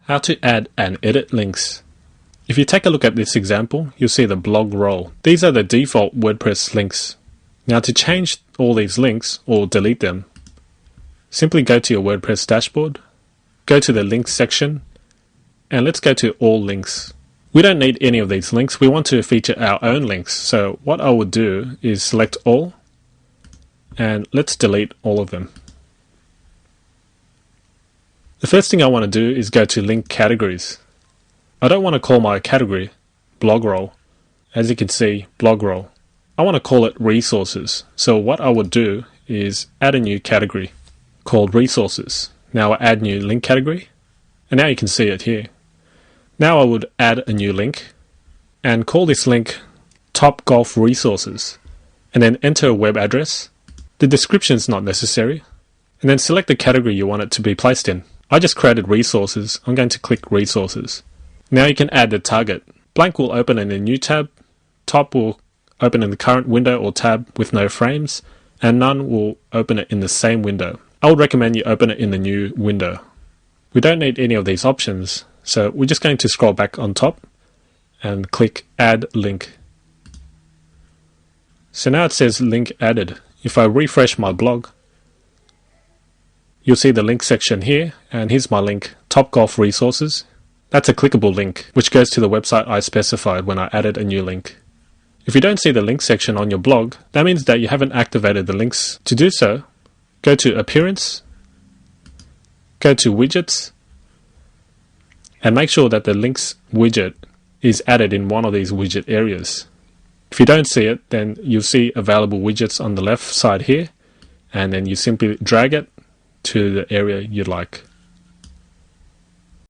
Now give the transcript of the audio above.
How to add and edit links. If you take a look at this example, you'll see the blog role. These are the default WordPress links. Now to change all these links or delete them, simply go to your WordPress dashboard, go to the links section, and let's go to all links. We don't need any of these links. We want to feature our own links. So what I would do is select all, and let's delete all of them. The first thing I want to do is go to link categories. I don't want to call my category blog role. As you can see, blog role. I want to call it resources. So what I would do is add a new category called resources. Now I add new link category, and now you can see it here. Now I would add a new link and call this link Top Golf Resources, and then enter a web address. The description is not necessary, and then select the category you want it to be placed in. I just created resources. I'm going to click resources. Now you can add the target. Blank will open in a new tab, top will open in the current window or tab with no frames, and none will open it in the same window. I would recommend you open it in the new window. We don't need any of these options, so we're just going to scroll back on top and click Add Link. So now it says link added. If I refresh my blog, you'll see the link section here, and here's my link, Top Golf Resources. That's a clickable link, which goes to the website I specified when I added a new link. If you don't see the link section on your blog, that means that you haven't activated the links. To do so, go to Appearance, go to Widgets, and make sure that the links widget is added in one of these widget areas. If you don't see it, then you'll see available widgets on the left side here, and then you simply drag it to the area you'd like.